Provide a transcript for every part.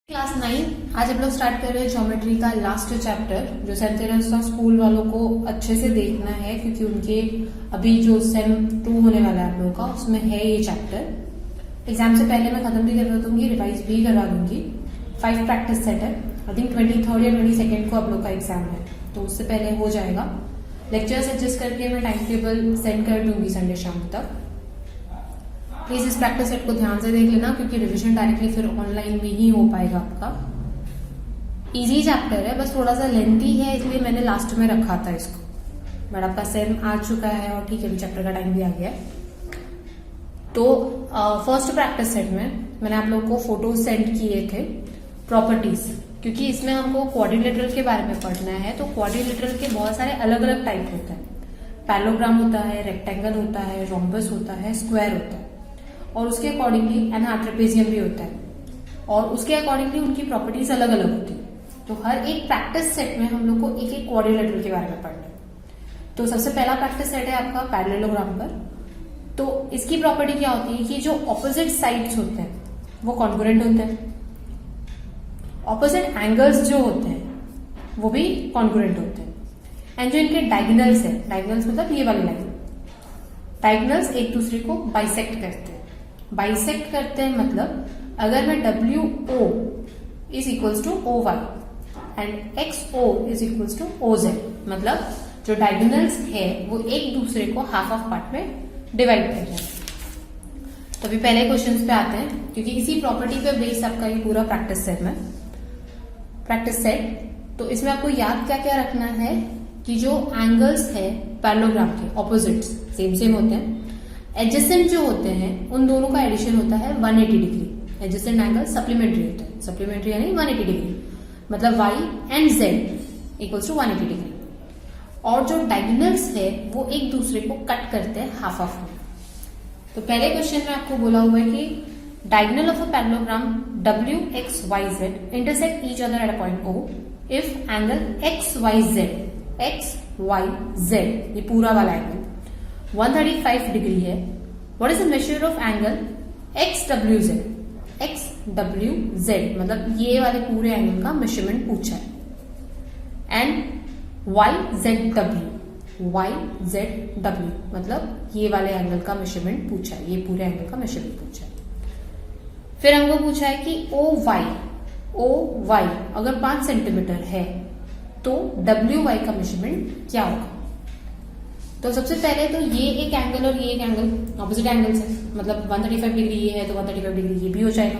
Class 9 आज हम लोग स्टार्ट कर रहे हैं ज्योमेट्री का लास्ट चैप्टर जो सेम तेरह स्कूल वालों को अच्छे से देखना है क्योंकि उनके अभी जो सेम 2 होने वाला है आप लोगों का उसमें है ये चैप्टर। एग्जाम से पहले मैं खत्म भी करवा दूंगी, रिवाइज भी करवा दूंगी। 5 प्रैक्टिस सेट है। आई थिंक 23rd या 22nd को आप लोग का एग्जाम है तो उससे पहले हो जाएगा। लेक्चर्स एडजस्ट करके मैं टाइम टेबल सेंड कर दूंगी संडे शाम तक। प्लीज इस प्रैक्टिस सेट को ध्यान से देख लेना क्योंकि रिवीजन डायरेक्टली फिर ऑनलाइन में ही हो पाएगा आपका। इजी चैप्टर है, बस थोड़ा सा लेंथी है इसलिए मैंने लास्ट में रखा था इसको, बट आपका सेम आ चुका है और ठीक है अभी चैप्टर का टाइम भी आ गया है। तो फर्स्ट प्रैक्टिस सेट में मैंने आप लोगों को फोटो सेंड किए थे प्रॉपर्टीज, क्योंकि इसमें हमको क्वाड्रिलेटरल के बारे में पढ़ना है। तो क्वाड्रिलेटरल के बहुत सारे अलग अलग टाइप होते हैं। पैरेललोग्राम होता है, रेक्टेंगल होता है, रोम्बस होता है, स्क्वायर होता है और उसके अकॉर्डिंगली ट्रेपेजियम भी होता है और उसके अकॉर्डिंगली उनकी प्रॉपर्टीज अलग अलग होती है। तो हर एक प्रैक्टिस सेट में हम लोग को एक एक क्वाड्रिलेटरल के बारे में पढ़ना है। तो सबसे पहला प्रैक्टिस सेट है आपका पैरेललोग्राम पर। तो इसकी प्रॉपर्टी क्या होती है कि जो ऑपोजिट साइड्स होते हैं वो कॉन्ग्रुएंट होते हैं, ऑपोजिट एंगल्स जो होते हैं वो भी कॉन्ग्रुएंट होते हैं, एंड जो इनके डायगोनल्स है, डायगोनल्स मतलब ये वाली लाइन, डायगोनल्स एक दूसरे को बाइसेक्ट करते हैं। बाइसेक्ट करते हैं मतलब अगर मैं WO is equals to OY and XO is equals to OZ, मतलब जो डायगोनल्स है वो एक दूसरे को हाफ ऑफ पार्ट में डिवाइड कर रहे हैं। तो अभी पहले क्वेश्चंस पे आते हैं क्योंकि इसी प्रॉपर्टी पे बेस आपका ये पूरा प्रैक्टिस सेट। तो इसमें आपको याद क्या क्या रखना है कि जो एंगल्स है पैरेललोग्राम के ऑपोजिट्स सेम होते हैं। एडजेसेंट जो होते हैं उन दोनों का एडिशन होता है 180 डिग्री। एडजेसेंट एंगल सप्लीमेंट्री होता है, सप्लीमेंट्री यानी 180 डिग्री, मतलब Y and Z equals to 180 degree. और जो डायगोनल्स है वो एक दूसरे को कट करते हैं हाफ ऑफ में। तो पहले क्वेश्चन में आपको बोला हुआ है कि diagonal of a parallelogram WXYZ intersect each other at a point O if angle XYZ ये पूरा वाला एंगल 135 डिग्री है। What is the measure of angle XWZ? XWZ मतलब ये वाले पूरे एंगल का मेजरमेंट पूछा है। एंड YZW मतलब ये वाले एंगल का मेजरमेंट पूछा है, ये पूरे एंगल का मेजरमेंट पूछा है। फिर हमको पूछा है कि OY अगर 5 सेंटीमीटर है तो WY का मेजरमेंट क्या होगा? तो सबसे पहले तो ये एक एंगल और ये एक एंगल ऑपोजिट एंगल्स है, मतलब 135 डिग्री ये है तो 135 डिग्री ये भी हो जाएगा।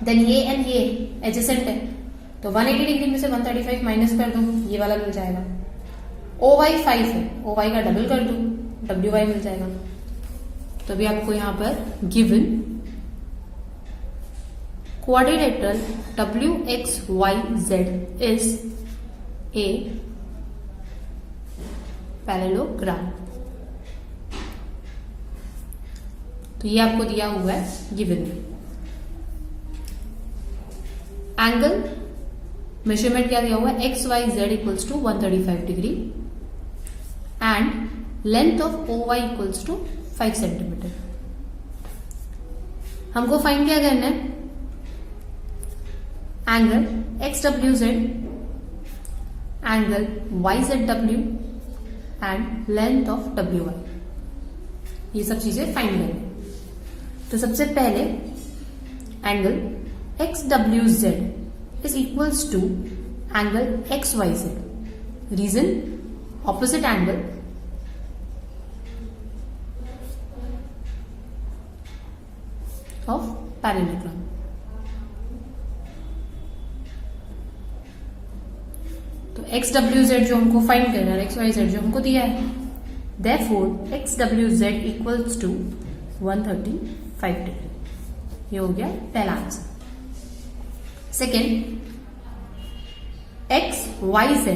देन ये एंड ये एडजेसेंट है तो 180 डिग्री में से 135 माइनस कर दो, ये वाला मिल जाएगा। OY 5 है, OY का डबल कर दो, WY मिल जाएगा। तो अभी आपको यहां पर given quadrilateral WXYZ is a parallelogram. तो ये आपको दिया हुआ है गिवन में। एंगल मेजरमेंट क्या दिया हुआ है? XYZ equals to 135 degree and length of OY equals to 5 centimetre. हमको फाइंड क्या करना है? Angle XWZ, angle YZW and length of WY, ये सब चीजें फाइंड करनी। तो सबसे पहले angle XWZ is equals to angle XYZ। Reason opposite angle of parallelogram. तो XWZ जो हमको फाइंड करना है, XYZ जो हमको दिया है, therefore XWZ equals to 135 degree. ये हो गया पहला आंसर। सेकेंड, XYZ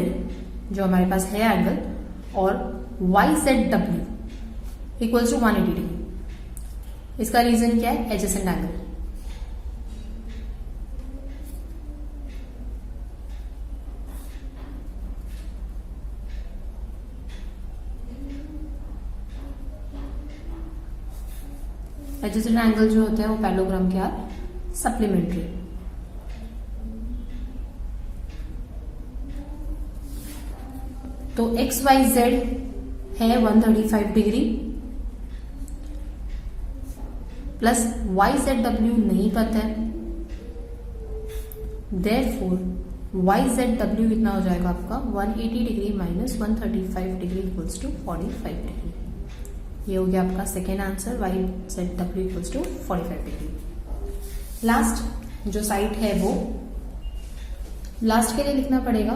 जो हमारे पास है एंगल और YZW इक्वल्स टू 180 डिग्री। इसका रीजन क्या है? Adjacent angle. एडजेसेंट एंगल जो होते हैं वो पैरेललोग्राम के आर सप्लीमेंट्री। तो एक्स वाई जेड है 135 degree plus Y Z W नहीं पता है, देयरफॉर वाई जेड डब्ल्यू कितना हो जाएगा आपका 180 degree minus 135 degree equals to 45 degree. ये हो गया आपका second answer, Y Z W equals to 45 degree. Last जो साइड है वो लास्ट के लिए लिखना पड़ेगा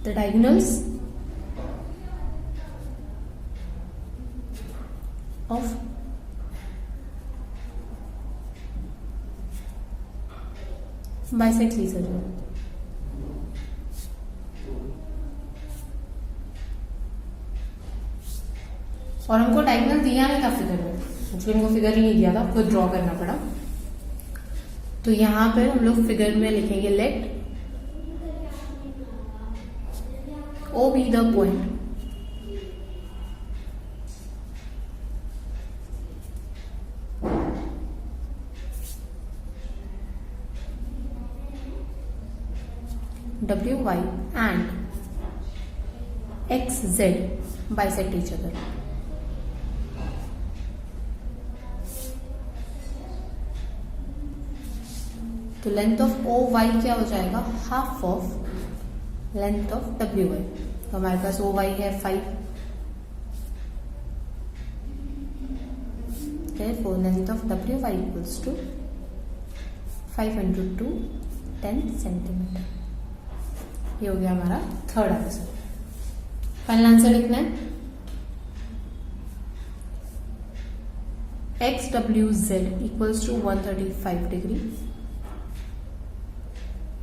द डायगोनल्स ऑफ बाइसेक्ट लीजिए। और हमको डायगोनल दिया नहीं था फिगर में, एक्चुअली हमको फिगर ही नहीं दिया था, खुद ड्रॉ करना पड़ा। तो यहां पर हम लोग फिगर में लिखेंगे late O be the point W y and x z bisect each other. तो लेंथ ऑफ ओ वाई क्या हो जाएगा, half of length of W Y. तो हमारे पास ओ वाई है 5, therefore length of W Y equals to 5 into 2 10 centimetre. ये हो गया हमारा थर्ड आंसर। फाइनल आंसर लिखना है X W Z equals to 135 degree,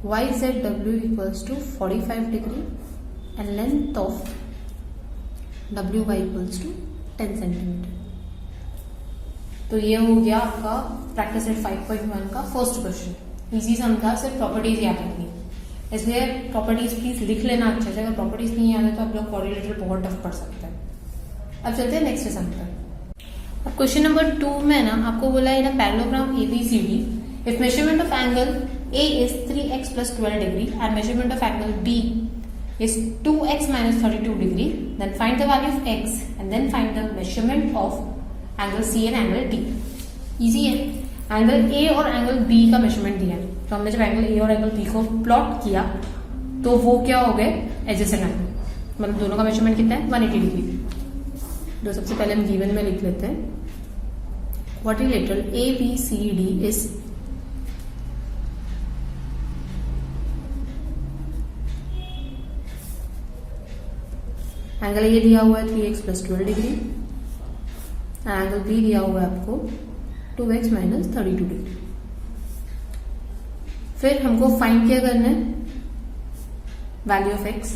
Y Z W equals to 45 degree and length of W Y equals to 10 centimetre. तो ये हो गया आपका प्रैक्टिस सेट 5.1 का फर्स्ट क्वेश्चन। इजी सम था, सिर्फ प्रॉपर्टीज याद रखनी, इसलिए प्रॉपर्टीज प्लीज लिख लेना अच्छे से। अगर प्रॉपर्टीज नहीं याद है तो आप लोग कोरिलेटर बहुत टफ पढ़ सकते हैं। अब चलते हैं नेक्स्ट सम पर। अब क्वेश्चन नंबर 2 में ना आपको बोला है ना parallelogram ABCD, if measurement of angle A is 3x plus 12 degree and measurement of angle B is 2x minus 32 degree, then find the value of x and then find the measurement of angle C and angle D. Easy है। Angle A और angle B का measurement दिया है, तो हमने जब angle A और angle B को प्लॉट किया तो वो क्या हो गए, एडजेसेंट एंगल, मतलब दोनों का मेजरमेंट कितना है 180 डिग्री। तो सबसे पहले हम गिवन में लिख लेते हैं quadrilateral ABCD is angle A दिया हुआ है 3x plus 12 degree, angle B दिया हुआ है आपको 2x माइनस 32 डिग्री। फिर हमको फाइंड क्या करना है, value of x,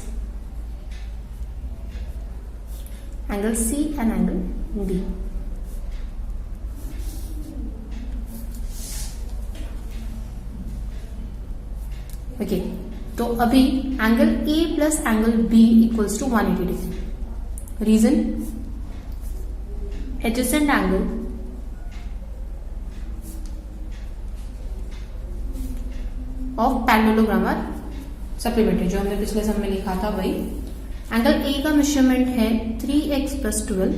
angle C and angle D. Okay, तो अभी angle A plus angle B equals to 180 degree. Reason, adjacent angle of parallelogram are supplementary, जो हमने पिछले सम में लिखा था वही। एंगल ए का मेजरमेंट है 3x प्लस 12,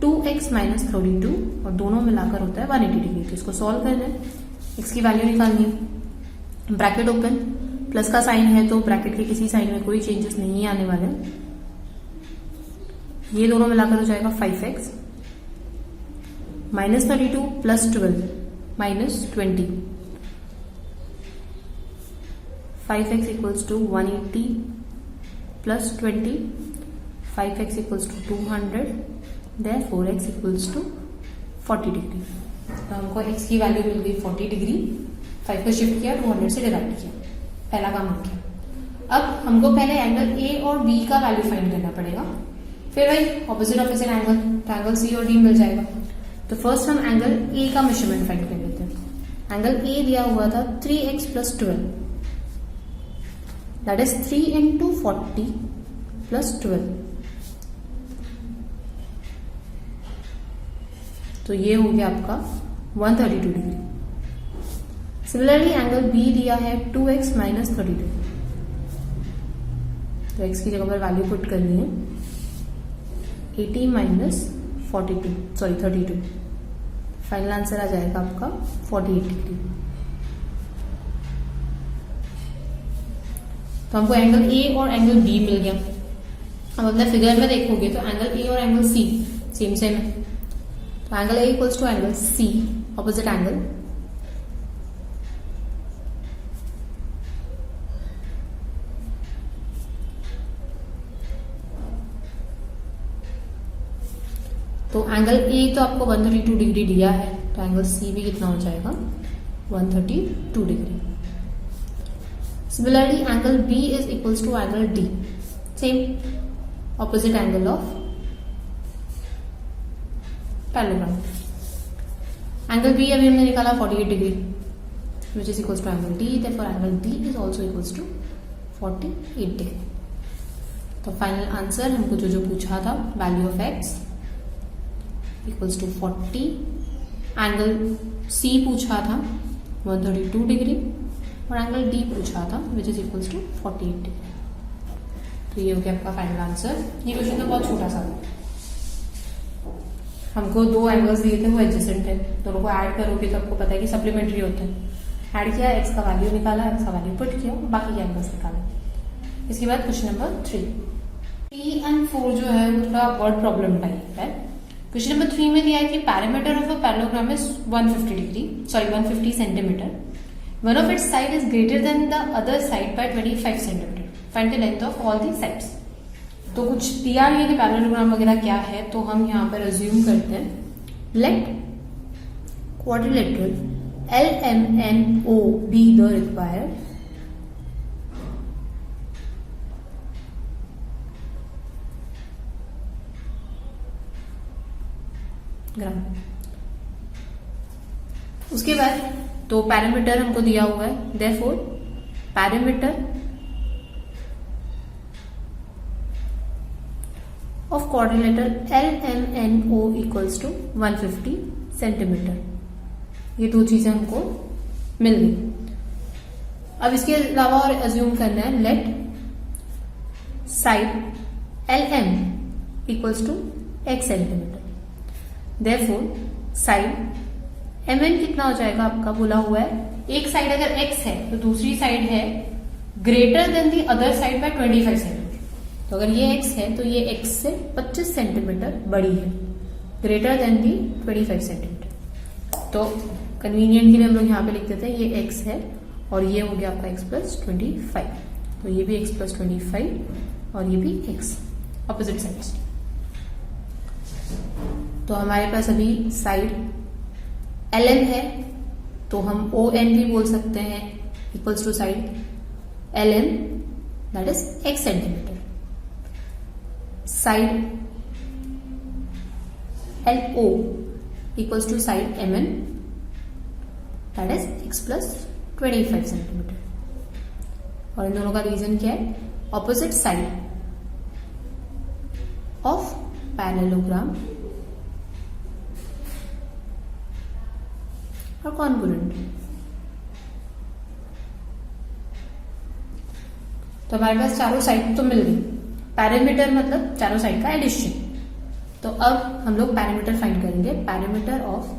2x माइनस 32 और दोनों मिलाकर होता है 180 डिग्री। तो इसको सॉल्व करना है, x की वैल्यू निकालनी है। ब्रैकेट ओपन, प्लस का साइन है तो ब्रैकेट के किसी साइन में कोई चेंजेस नहीं आने वाले। ये दोनों मिलाकर हो जाएगा 5x minus 32 plus 12 minus 20, 5x equals to 180 plus 20, 5x equals to 200, therefore x equals to 40 degree. तो हमको x की वैल्यू मिल गई 40 डिग्री, 5 को शिफ्ट किया, 200 से डिवाइड किया, पहला काम हो गया। अब हमको पहले एंगल A और B का वैल्यू फाइंड करना पड़ेगा, फिर वही ऑपोजिट ऑपोजिट एंगल, तो एंगल C और D मिल जाएगा। तो फर्स्ट हम एंगल A का मेजरमेंट फाइंड कर लेते हैं। एंगल A दिया हुआ था 3x plus 12, that is 3 into 40 plus 12, तो ये हो गया आपका 132 डिग्री। सिमिलरली एंगल B दिया है 2x माइनस 32, तो x की जगह पर वैल्यू पुट करनी है 80 माइनस 32। फाइनल आंसर आ जाएगा आपका 48 डिग्री। तो हमको एंगल ए और एंगल बी मिल गया। अब अपने फिगर में देखोगे तो एंगल ए और एंगल सी सेम है। तो angle A equals to angle C, opposite angle. तो एंगल ए तो आपको 132 डिग्री दिया है, तो एंगल सी भी कितना हो जाएगा 132 degree. Similarly angle B is equals to angle D, same opposite angle of parallelogram. Angle B अभी हमने निकाला 48 degree which is equals to angle D, therefore angle D is also equals to 48 degree. तो final answer हमको जो पूछा था value of X equals to 40, angle C पूछा था 132 डिग्री और एंगल डी पूछा था which is equals to 48 degree. तो ये हो गया आपका फाइनल आंसर। ये क्वेश्चन तो बहुत छोटा सा था, हमको दो एंगल्स दिए थे वो एडजेसेंट है, दोनों को ऐड करोगे तो आपको पता है कि सप्लीमेंट्री होते हैं। ऐड किया, एक्स का वैल्यू निकाला, एक्स का वैल्यू पुट किया, बाकी के एंगल्स निकाले। इसके बाद क्वेश्चन नंबर 3 एंड 4 जो है वो थोड़ा वर्ड प्रॉब्लम टाइप है। क्वेश्चन नंबर 3 में दिया है कि parameter of a parallelogram is 150 centimetre. One of its side is greater than the other side by 25 centimetre. Find the length of all the sides. तो कुछ दिया नहीं है कि पैरेललोग्राम वगैरह क्या है, तो हम यहाँ पर अज्यूम करते हैं let quadrilateral LMNO be the required gram. उसके बाद तो पैरामीटर हमको दिया हुआ है, therefore parameter of quadrilateral LMNO equals to 150 centimetre. ये दो चीजें हमको मिल गई। अब इसके अलावा और अज्यूम करना है let side LM equals to x centimetre. Therefore side MN कितना हो जाएगा आपका बोला हुआ है, एक साइड अगर x है तो दूसरी साइड है greater than the other side by 25 centimetre. तो अगर ये x है तो ये x से 25 सेंटीमीटर बड़ी है, ग्रेटर देन दी 25 सेंटीमीटर। तो कन्वीनियंट के लिए हम लोग यहाँ पे लिख देते हैं ये x है और ये हो गया आपका x प्लस 25। तो ये भी x प्लस 25 और ये भी x, ऑपोजिट साइड्स। तो हमारे पास अभी साइड LM है तो हम ON भी बोल सकते हैं equals to side LM that is x centimetre. Side LO equals to side MN that is x plus 25 centimetre. और इन दोनों का रीजन क्या है, ऑपोजिट साइड ऑफ पैरेललोग्राम और कॉन्ग्रुएंट। तो हमारे पास चारों साइड तो मिल गई। पैरामीटर मतलब चारों साइड का एडिशन। तो अब हम लोग पैरामीटर फाइंड करेंगे। Parameter of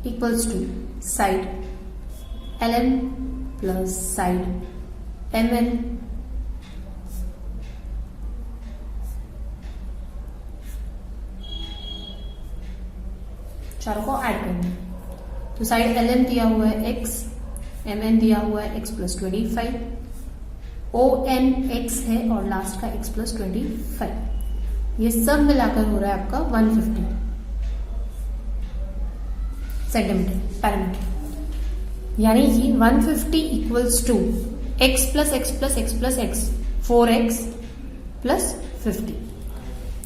equals to side LM plus side MN चारों को ऐड करना है। तो साइड LM दिया हुआ है x, MN दिया हुआ है x प्लस 25, ON x है और लास्ट का x प्लस 25। ये सब मिलाकर हो रहा है आपका 150 सेंटीमीटर पैरामीटर। यानी कि 150 equals to x plus x plus x plus x 4x plus 50।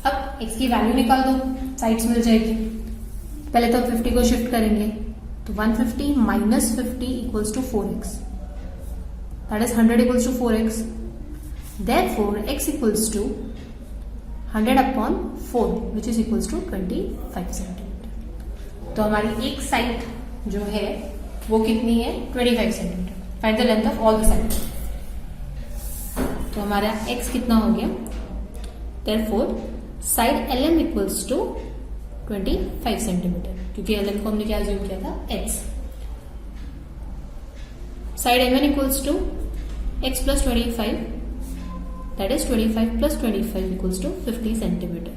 अब x की वैल्यू निकाल दो, साइड्स मिल जाएगी। पहले तो 50 को शिफ्ट करेंगे तो 150 minus 50 equals to 4x, that is 100 equals to 4x। Therefore x equals to 100 upon 4 which is equals to 25 centimetre. तो हमारी एक साइड जो है वो कितनी है 25 centimetre. Find the length of all the side. तो हमारा x कितना हो गया, therefore side LM equals to 25 centimetre, क्योंकि LM को हमने क्या अज्यूम किया था x. Side MN equals to x plus 25, that is 25 plus 25 equals to 50 centimetre.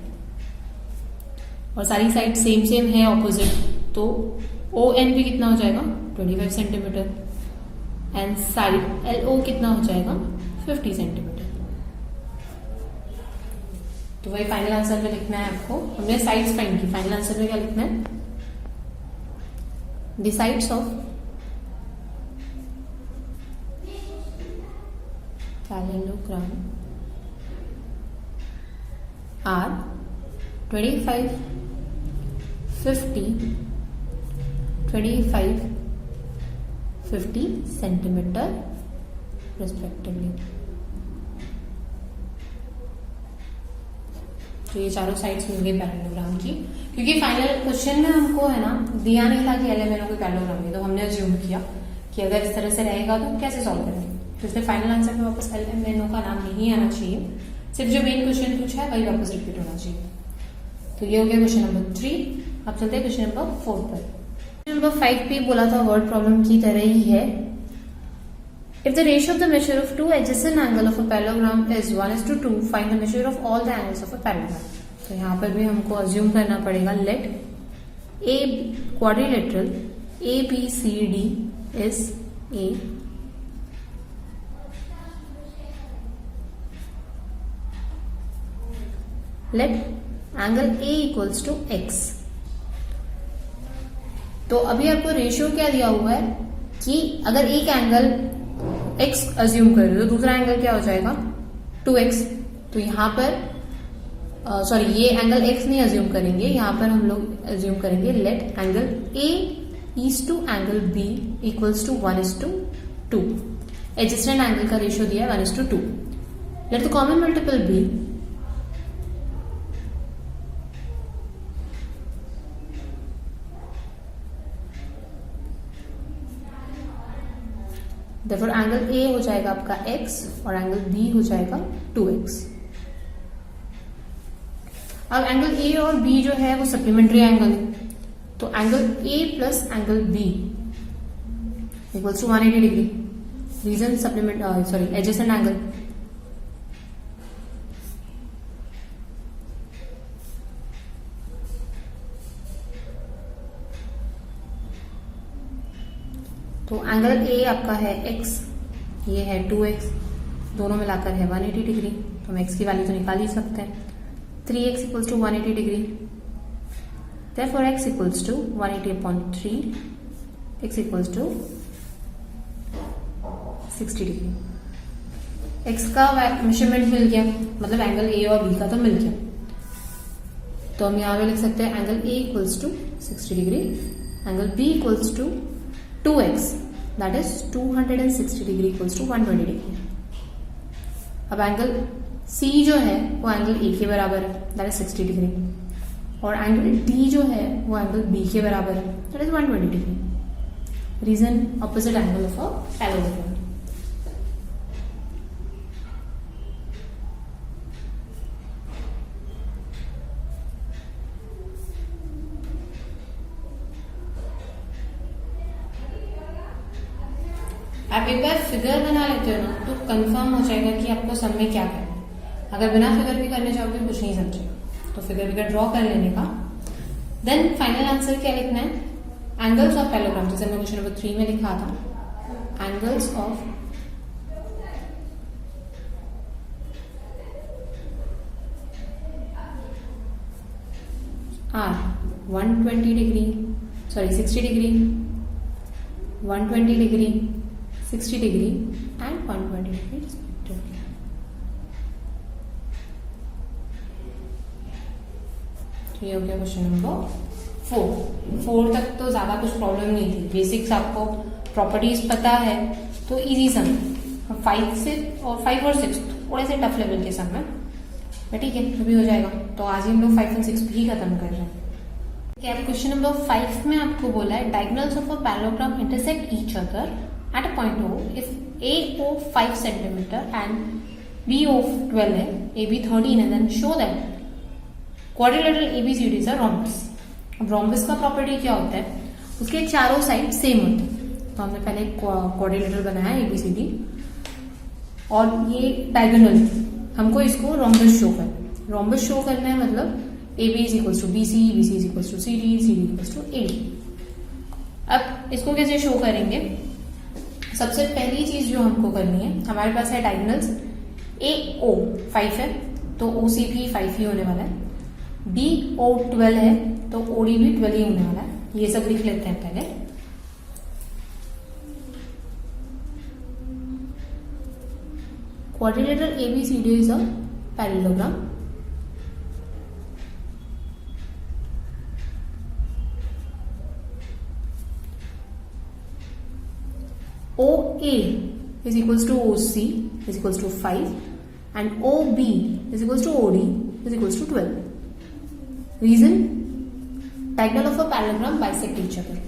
और सारी साइड सेम सेम है ऑपोजिट, तो ON भी कितना हो जाएगा 25 सेंटीमीटर एंड साइड LO कितना हो जाएगा 50 सेंटीमीटर. तो वही फाइनल आंसर में लिखना है आपको. हमने साइड्स फाइंड की, फाइनल आंसर में क्या लिखना है, the sides of parallelogram are 25, 50, 25, 50 centimetre respectively. तो ये चारों साइड्स मिल गए पैरेललोग्राम की, क्योंकि फाइनल क्वेश्चन में हमको है ना दिया नहीं था कि LMNO कोई पैरेललोग्राम है, तो हमने अज्यूम किया कि अगर इस तरह से रहेगा तो कैसे सॉल्व करेंगे. तो इसलिए फाइनल आंसर में वापस LMNO का नाम नहीं आना चाहिए, सिर्फ जो मेन क्वेश्चन पूछा है वही वापस रिपीट होना चाहिए. तो ये हो गया क्वेश्चन नंबर 3. अब चलते हैं क्वेश्चन नंबर 4 पर. क्वेश्चन नंबर 5 पे बोला था वर्ड प्रॉब्लम की तरह ही है. If the ratio of the measure of two adjacent angle of a parallelogram is 1:2, find the measure of all the angles of a parallelogram. तो यहाँ पर भी हमको अज्यूम करना पड़ेगा, let a quadrilateral ABCD is a let angle A equals to x. तो अभी आपको रेशियो क्या दिया हुआ है कि अगर एक एंगल x अज्यूम कर रहे हो तो दूसरा एंगल क्या हो जाएगा 2x. तो यहां पर सॉरी ये एंगल x नहीं अज्यूम करेंगे, यहां पर हम लोग अज्यूम करेंगे let angle A is to angle B equals to 1:2. Adjacent angle का रेशियो दिया है 1:2. Let the common multiple be therefore angle A हो जाएगा आपका x और एंगल B हो जाएगा 2x. अब एंगल A और B जो है वो सप्लीमेंट्री एंगल है, तो angle A plus angle B equals to 180 degree. Reason supplement sorry adjacent angle. तो एंगल A आपका है x, ये है 2x, दोनों मिलाकर है 180 डिग्री. तो हम x की वैल्यू तो निकाल ही सकते हैं. 3x equals to 180 degree. Therefore x equals to 180/3, x equals to 60 degree. x का मेजरमेंट मिल गया, मतलब एंगल A और B का तो मिल गया. तो हम यहां पे लिख सकते हैं angle A equals to 60 degree, angle B equals to 2x, that is 260 degree equals to 120 degree. अब एंगल C जो है वो एंगल A के बराबर है, that is 60 डिग्री, और एंगल D जो है वो एंगल B के बराबर है, that is 120 degree. Reason opposite angle of a parallelogram. आप एक बार फिगर बना लेते हो ना तो कंफर्म हो जाएगा कि आपको सब में क्या करना है. अगर बिना फिगर भी करने जाओगे कुछ नहीं समझेगा. तो फिगर ड्रॉ कर लेने का, देन फाइनल आंसर क्या लिखना है, एंगल्स ऑफ पैरेललोग्राम. जैसे हमने क्वेश्चन नंबर 3 में लिखा था, angles of are 120 degree, sorry 60 degree, 120 degree, 60 degree and 120 degree respectively. तो ये हो गया क्वेश्चन नंबर 4 तक तो ज्यादा कुछ प्रॉब्लम नहीं थी. बेसिक्स आपको प्रॉपर्टीज पता है तो इजी सम. 5 और 6 थोड़े से टफ लेवल के सम है, ठीक है, तो भी हो जाएगा. तो आज ही हम लोग 5 और 6 भी खत्म कर रहे हैं. अब क्वेश्चन नंबर 5 में आपको बोला है diagonals of a parallelogram intersect each other at a point O if AO 5 centimetre and BO 12 है, AB 13 है, then show that quadrilateral ABCDs are rhombus. अब रोम्बस का प्रॉपर्टी क्या होता है, उसके चारों साइड सेम होते हैं। तो हमने पहले क्वाड्रिलेटरल बनाया ABCD और ये डायगोनल, हमको इसको रोम्बस शो करना है। रोम्बस शो करना है मतलब AB is equal to BC, BC is equal to CD, CD equal to AD। अब इसको कैसे शो करेंगे, सबसे पहली चीज जो हमको करनी है, हमारे पास है डायगोनल्स AO 5 है तो OC भी 5 ही होने वाला है, BO 12 है तो OD भी 12 ही होने वाला है। ये सब लिख लेते हैं पहले। Quadrilateral ABCD is a parallelogram OA is equals to OC is equals to 5 and OB is equals to OD is equals to 12. Reason? Diagonal of a parallelogram bisect each other.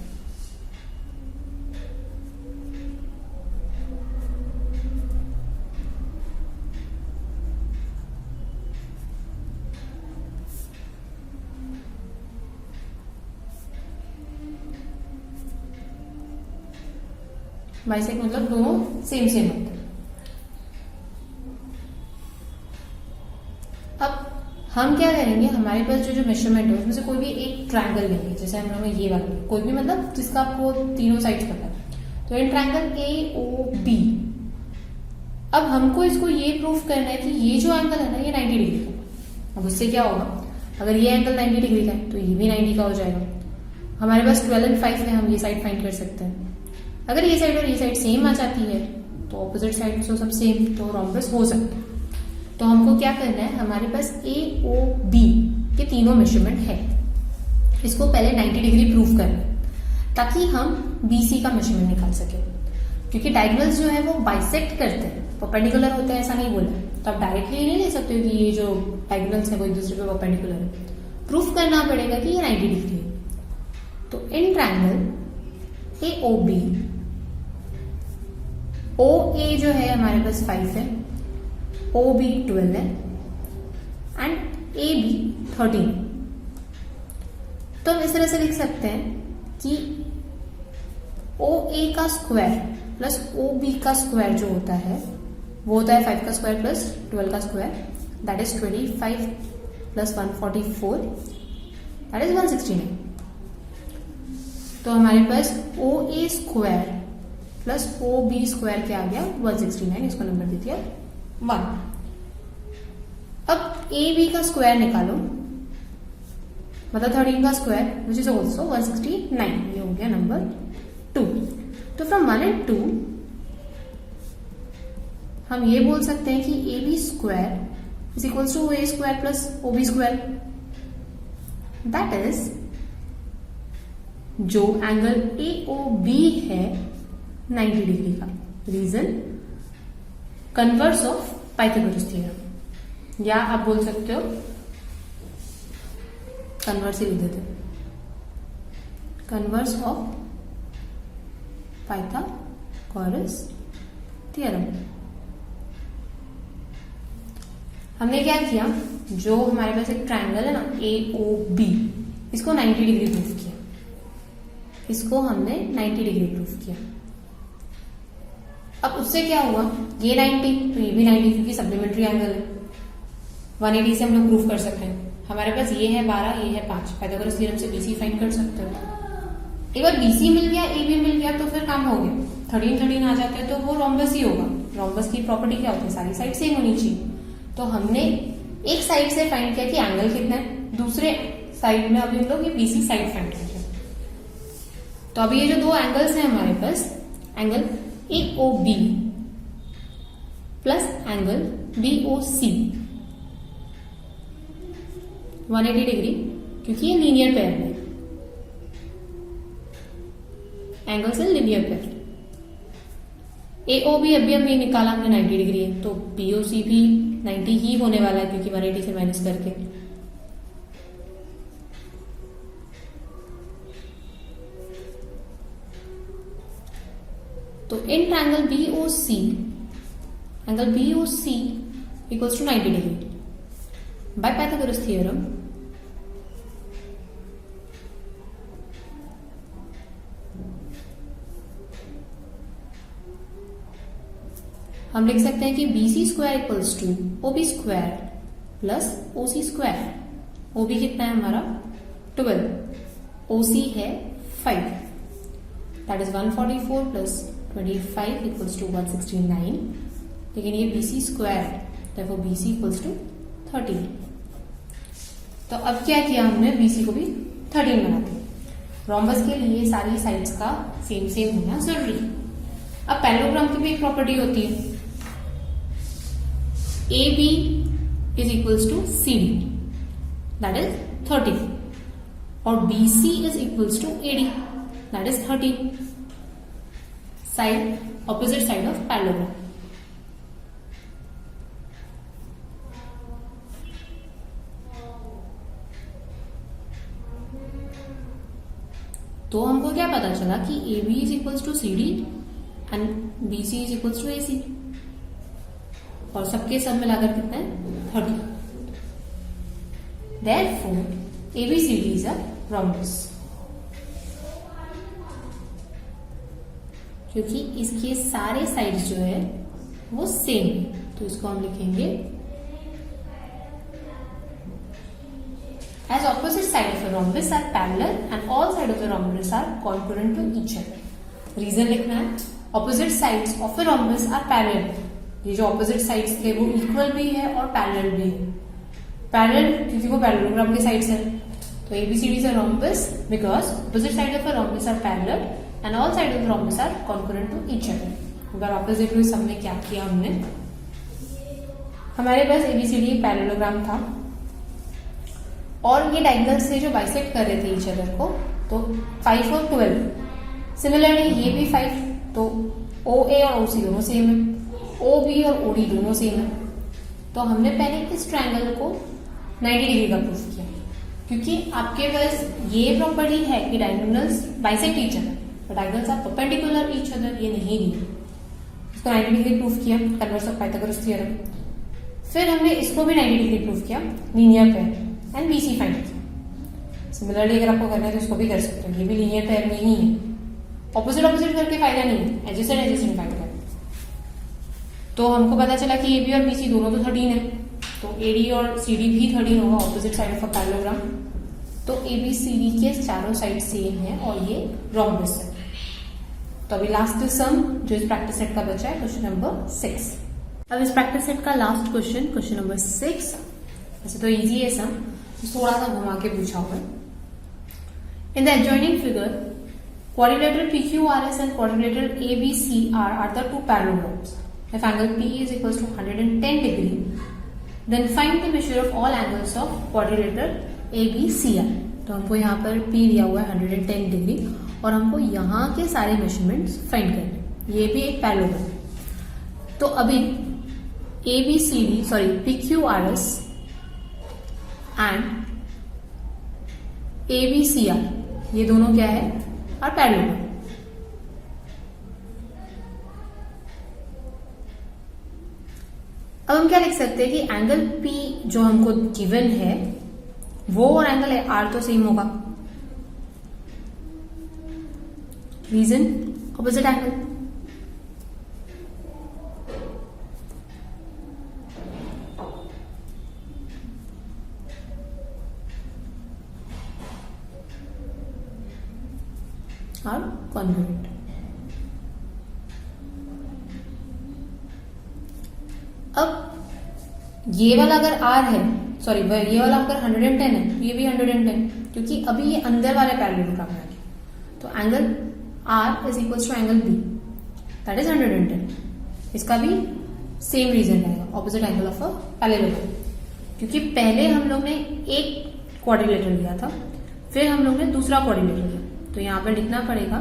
Bisect मतलब दोनों same होते हैं। अब हम क्या करेंगे, हमारे पास जो मेजरमेंट है उसमें से कोई भी एक ट्रायंगल लेंगे, जैसे हम लोग ये वाला कोई भी, मतलब जिसका आपको तीनों साइड्स पता है। तो इन ट्रायंगल AOB, अब हमको इसको ये प्रूफ करना है कि ये जो एंगल है ना ये 90 डिग्री का। अब उससे क्या होगा, अगर ये एंगल 90 डिग्री का है तो ये भी 90 का हो जाएगा। हमारे पास 12 और 5 है, हम ये साइड फाइंड कर सकते हैं। अगर ये साइड और ये साइड सेम आ जाती है तो ऑपोजिट साइड तो सब सेम, तो रोम्बस हो सकता है। तो हमको क्या करना है, हमारे पास AOB के तीनों मेजरमेंट है, इसको पहले 90 डिग्री प्रूफ करना है ताकि हम BC का मेजरमेंट निकाल सके। क्योंकि डायगोनल्स जो है वो बाइसेक्ट करते हैं, परपेंडिकुलर होते हैं ऐसा नहीं बोला, तो आप डायरेक्टली नहीं ले सकते हो कि ये जो डायगोनल्स है वो एक दूसरे पे परपेंडिकुलर है। प्रूफ करना पड़ेगा कि ये 90 डिग्री है। तो इन ट्रायंगल AOB, OA जो है हमारे पास 5 है, OB 12 है एंड AB 13। तो हम इस तरह से लिख सकते हैं कि OA का स्क्वायर प्लस OB का स्क्वायर जो होता है वो होता है 5 का स्क्वायर प्लस 12 का square, that is 25 plus 144, that is 169। तो हमारे पास OA square plus OB square क्या आ गया 169, इसको नंबर दे दिया 1। अब AB का स्क्वायर निकालो, मतलब 13 का स्क्वायर विच इज ऑल्सो 169, ये हो गया नंबर 2। तो फ्रॉम 1 and 2 हम ये बोल सकते हैं कि AB square is equals to OA square plus OB square, that is जो एंगल AOB है 90 डिग्री का। Reason, converse of Pythagoras theorem, या आप बोल सकते हो कन्वर्स ही लिख देते, कन्वर्स ऑफ पाइथागोरस थ्योरम। हमने क्या किया, जो हमारे पास एक ट्रायंगल है ना AOB, इसको 90 डिग्री प्रूफ किया, इसको हमने 90 डिग्री प्रूफ किया। अब उससे क्या हुआ, ये 90 तो ये भी 90, क्योंकि सप्लीमेंट्री एंगल है। 180 से हम लोग प्रूफ कर सकते हैं। हमारे पास ये है 12, ये है 5, पाइथागोरस थ्योरम से BC फाइंड कर सकते हो। एक बार BC मिल गया, AB मिल गया तो फिर काम हो गया। 13 आ जाते हैं तो वो रोम्बस ही होगा। रोम्बस की प्रॉपर्टी क्या होती है, सारी साइड सेम होनी चाहिए। तो हमने एक साइड से फाइंड किया कि एंगल कितना है, दूसरे साइड में अभी हम लोग ये BC साइड फाइंड करते हैं। तो अभी ये जो दो एंगल्स हैं हमारे पास, angle AOB plus angle BOC 180 degree, क्योंकि ये लीनियर पेयर है, एंगल्स है लीनियर पेयर। AOB अभी हमने निकाला, हमने 90 डिग्री है, तो BOC भी 90 ही होने वाला है, क्योंकि 180 से माइनस करके। तो in triangle BOC, angle BOC equals to 90 degree by Pythagoras theorem. हम लिख सकते हैं कि BC square equals to OB square plus OC square. OB कितना है हमारा 12, OC है 5, that is 144 plus 25 equals to 169। लेकिन ये BC स्क्वायर है, देखो BC इक्वल्स टू 13। तो अब क्या किया हमने, BC को भी 13 बना दिया। रोम्बस के लिए सारी साइड्स का सेम होना जरूरी। अब पैरेललोग्राम की भी एक प्रॉपर्टी होती है, AB is equals to CD, that is 30, और BC is equals to AD, that is 30, side opposite side of parallelogram। तो हमको क्या पता चला कि AB is equals to CD and BC is equals to AC, और सबके सब मिलाकर कितना है 30। Therefore, ABCD is a rhombus, क्योंकि इसके सारे साइड्स जो है वो सेम है। तो इसको हम लिखेंगे as opposite side of a rhombus are parallel and all sides of the rhombus are congruent to each other। Reason लिखना है, opposite sides of a rhombus are parallel। ये जो ऑपोजिट साइड्स थे वो इक्वल भी है और पैरेलल भी है। पैरेलल क्योंकि वो पैरेललोग्राम के साइड्स है। तो ABCD is a rhombus because opposite side of a rhombus are parallel and all side of rhombus are concurrent to each other. अगर ऑपोजिट हुई, सब में क्या किया हमने, हमारे पास ABCD एक पैरेललोग्राम था और ये डायगोनल से जो बाइसेक्ट कर रहे थे ईच अदर को, तो 5 और 12। सिमिलरली ये भी 5, तो OA और OC दोनों सेम है, OB और OD दोनों सेम है। तो हमने पहले इस ट्रायंगल को 90 डिग्री का प्रूफ किया, क्योंकि आपके पास ये प्रॉपर्टी है कि diagonals bisect each other, but diagonals are perpendicular each other, ये नहीं दी। इसको 90 डिग्री प्रूफ किया, कन्वर्स ऑफ पाइथागोरस थ्योरम। फिर हमने इसको भी 90 डिग्री प्रूफ किया, linear pair and BC find किया। सिमिलरली अगर आपको करना है तो इसको भी कर सकते हो, ये भी लीनियर पेयर में ही है। ऑपोजिट करके फायदा नहीं है, एडजेसेंट फाइंड करना। तो हमको पता चला कि AB और BC दोनों तो 13 है, तो AD और CD भी 13 होगा, opposite side of a parallelogram. तो ABCD के चारों साइड सेम है और ये रोम्बस है। तो अभी लास्ट सम जो इस प्रैक्टिस सेट का बचा है, क्वेश्चन नंबर 6। अब इस प्रैक्टिस सेट का लास्ट क्वेश्चन नंबर 6, वैसे तो इजी है सम, थोड़ा सा घुमा के पूछा हुआ है। In the adjoining figure quadrilateral PQRS and quadrilateral ABCR are the two parallelograms. If angle P is equals to 110 degree, then find the measure of all angles of quadrilateral ABCR। तो हमको यहाँ पर P दिया हुआ है 110 degree और हमको यहाँ के सारे मेजरमेंट्स फाइंड करने। ये भी एक पैरेललोग्राम। तो अभी PQRS एंड ABCR ये दोनों क्या है, और पैरेललोग्राम। अब हम क्या लिख सकते हैं कि एंगल P जो हमको गिवन है वो और एंगल R तो सेम होगा। Reason, opposite angle. और कॉन्ग्रुएंट। अब ये वाला अगर R है, सॉरी ये वाला अगर 110 है तो ये भी 110, क्योंकि अभी ये अंदर वाले पैरेललोग्राम में आ गया। तो angle R is equal to angle B, that is 110। इसका भी सेम रीजन रहेगा, opposite angle of a parallelogram. क्योंकि पहले हम लोग ने एक क्वाड्रिलेटरल लिया था, फिर हम लोग ने दूसरा क्वाड्रिलेटरल लिया। तो यहां पर लिखना पड़ेगा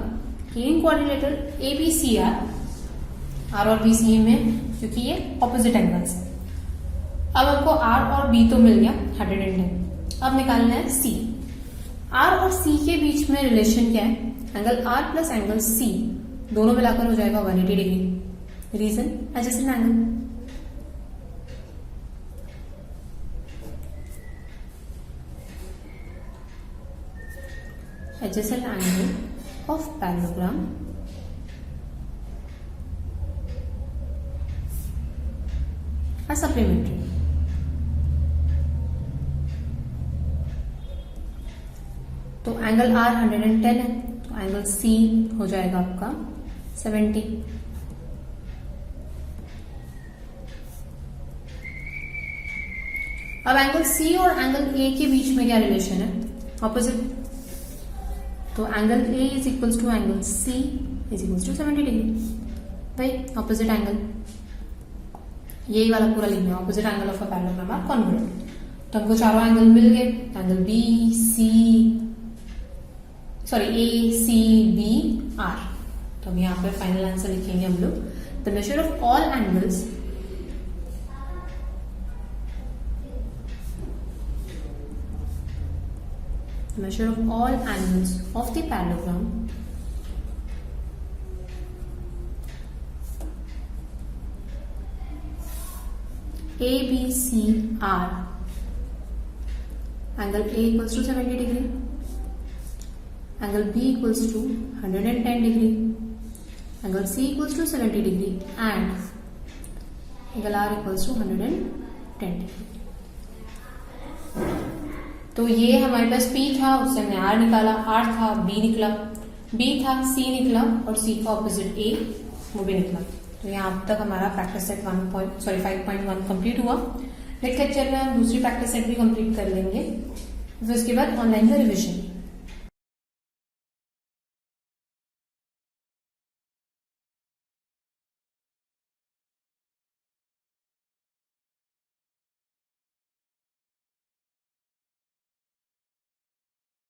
कि इन क्वाड्रिलेटरल ABCR, R और B सेम है क्योंकि ये ऑपोजिट एंगल्स है। अब हमको R और B तो मिल गया 110। अब निकालना है C। R और C के बीच में रिलेशन क्या है, angle R plus angle C दोनों मिलाकर हो जाएगा 180 degree. Reason adjacent angle. Adjacent angle of parallelogram are supplementary। तो एंगल R 110 है, तो एंगल C हो जाएगा आपका 70। अब एंगल C और एंगल A के बीच में क्या रिलेशन है? ऑपोजिट। तो angle A is equals to angle C is equals to 70 degree. भाई ऑपोजिट एंगल, यही वाला पूरा लिखना है, opposite angle of a parallelogram are congruent. तो हमको चारों एंगल मिल गए, angle A C B R। तो हम यहाँ पे फाइनल आंसर लिखेंगे हम लोग, the measure of all angles measure of all angles of the parallelogram A, B, C, R, angle A equals to 70 degree, angle B equals to 110 degree, angle C equals to 70 degree and angle R equals to 110 degree। तो ये हमारे पास P था, उससे हमने R निकाला, R था, B निकला, B था, C निकला और C का ऑपोजिट A वो भी निकला। तो यहाँ अब तक हमारा प्रैक्टिस सेट 5.1 कंप्लीट हुआ। नेक्स्ट लेक्चर में हम दूसरी प्रैक्टिस सेट भी कंप्लीट कर लेंगे, फिर उसके बाद ऑनलाइन का रिविजन।